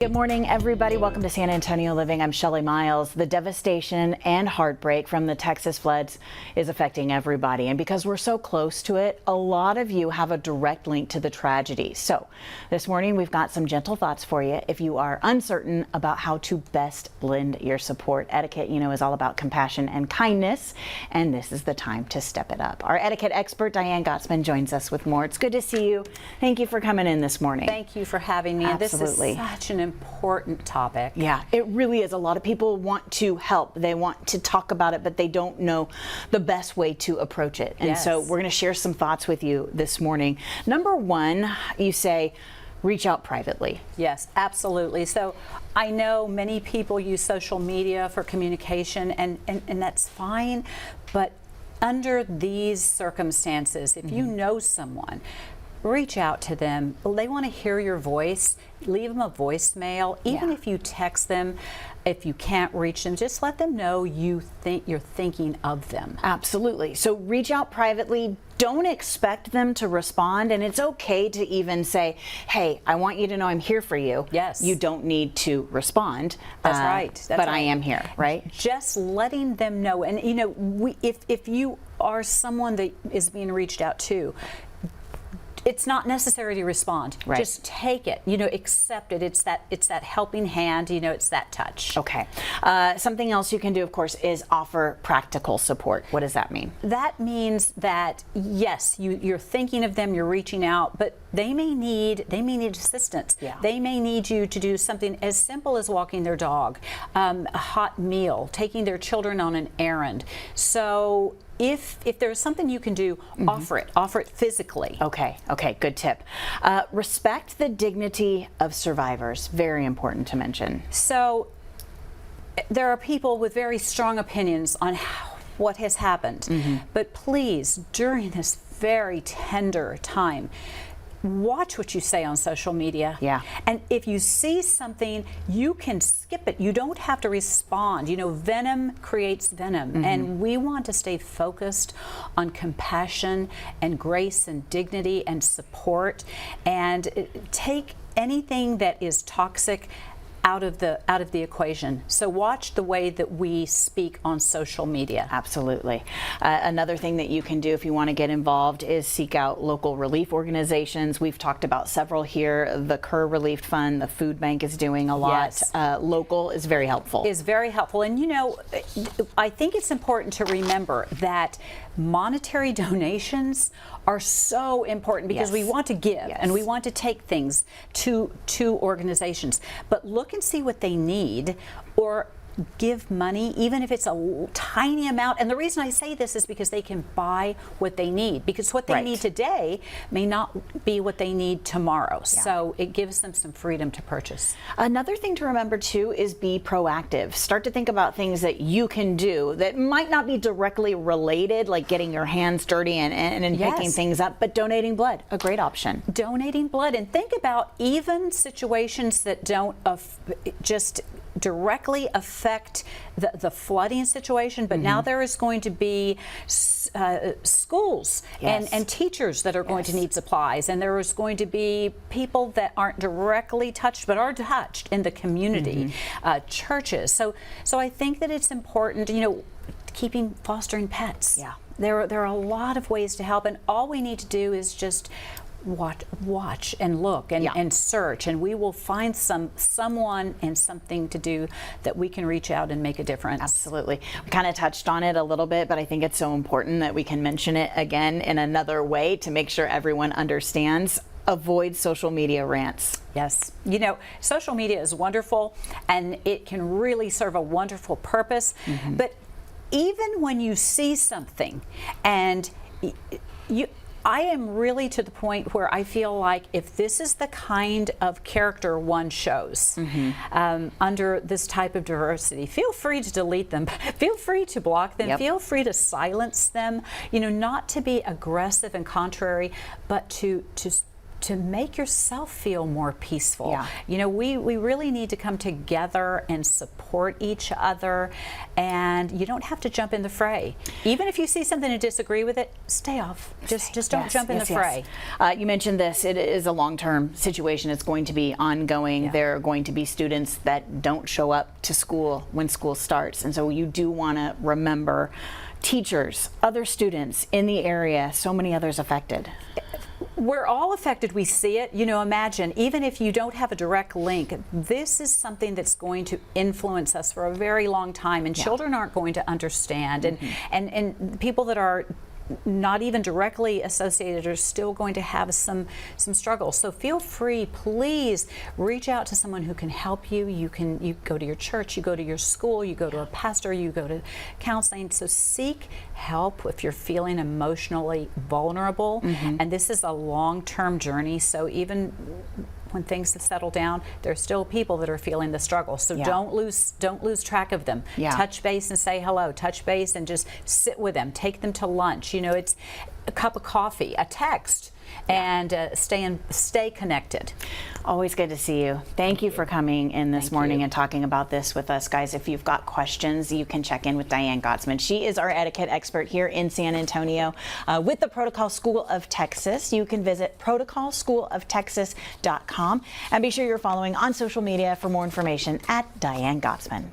Good morning, everybody. Welcome to San Antonio Living. I'm Shelley Miles. The devastation and heartbreak from the Texas floods is affecting everybody. And because we're so close to it, a lot of you have a direct link to the tragedy. So this morning, we've got some gentle thoughts for you if you are uncertain about how to best lend your support. Etiquette, is all about compassion and kindness, and this is the time to step it up. Our etiquette expert, Diane Gottsman, joins us with more. It's good to see you. Thank you for coming in this morning. Thank you for having me. Absolutely. This is such an important topic. Yeah, it really is. A lot of people want to help. They want to talk about it, but they don't know the best way to approach it. And so we're going to share some thoughts with you this morning. Number one, you say, reach out privately. Yes, absolutely. So I know many people use social media for communication, and that's fine. But under these circumstances, if you know someone, reach out to them. They want to hear your voice. Leave them a voicemail. Even if you text them, if you can't reach them, just let them know you're thinking of them. Absolutely. So reach out privately. Don't expect them to respond, and it's okay to even say, hey, I want you to know I'm here for you. Yes. You don't need to respond. That's right. That's but right. I am here, right? Just letting them know. And if you are someone that is being reached out to, it's not necessary to respond. Right. Just take it. Accept it. It's that helping hand. It's that touch. Okay. Something else you can do, of course, is offer practical support. What does that mean? That means that yes, you're thinking of them. You're reaching out, but they may need assistance. Yeah. They may need you to do something as simple as walking their dog, a hot meal, taking their children on an errand. So if there's something you can do, offer it physically. Okay, good tip. Respect the dignity of survivors. Very important to mention. So there are people with very strong opinions on what has happened, but please, during this very tender time, watch what you say on social media. Yeah. And if you see something, you can skip it. You don't have to respond. Venom creates venom. And we want to stay focused on compassion and grace and dignity and support, and take anything that is toxic out of the equation. So watch the way that we speak on social media. Absolutely. Another thing that you can do if you want to get involved is seek out local relief organizations. We've talked about several here. The Kerr Relief Fund, the Food Bank is doing a lot. Yes. Local is very helpful. Is very helpful. And I think it's important to remember that monetary donations are so important because we want to give and we want to take things to organizations. But look and see what they need, or give money, even if it's a tiny amount. And the reason I say this is because they can buy what they need, because what they need today may not be what they need tomorrow. Yeah. So it gives them some freedom to purchase. Another thing to remember too is be proactive. Start to think about things that you can do that might not be directly related, like getting your hands dirty and picking things up, but donating blood, a great option. Donating blood, and think about even situations that don't just directly affect the flooding situation, but now there is going to be schools and teachers that are going to need supplies, and there is going to be people that aren't directly touched but are touched in the community, churches. So I think that it's important, fostering pets. Yeah. There are a lot of ways to help, and all we need to do is just watch and look and search, and we will find someone and something to do that we can reach out and make a difference. Absolutely. We kind of touched on it a little bit, but I think it's so important that we can mention it again in another way to make sure everyone understands. Avoid social media rants. Yes. Social media is wonderful, and it can really serve a wonderful purpose, but even when you see something and I am really to the point where I feel like if this is the kind of character one shows under this type of diversity, feel free to delete them, feel free to block them, feel free to silence them, not to be aggressive and contrary, but to to make yourself feel more peaceful. Yeah. You know, we really need to come together and support each other, and you don't have to jump in the fray. Even if you see something and disagree with it, stay off. Just don't jump in the fray. You mentioned this. It is a long-term situation. It's going to be ongoing. Yeah. There are going to be students that don't show up to school when school starts, and so you do want to remember teachers, other students in the area, so many others affected. We're all affected. We see it. You know, imagine, even if you don't have a direct link, this is something that's going to influence us for a very long time, and children aren't going to understand. And people that are not even directly associated are still going to have some struggles. So feel free, please reach out to someone who can help you. You go to your church, you go to your school, you go to a pastor, you go to counseling. So seek help if you're feeling emotionally vulnerable. And this is a long-term journey, so even when things have settled down, there's still people that are feeling the struggle. So don't lose track of them. Touch base and say hello. Touch base and just sit with them. Take them to lunch. You know, it's a cup of coffee, a text, and stay connected. Always good to see you. Thank you for coming in this morning and talking about this with us, guys. If you've got questions, you can check in with Diane Gottsman. She is our etiquette expert here in San Antonio with the Protocol School of Texas. You can visit protocolschooloftexas.com and be sure you're following on social media for more information at Diane Gottsman.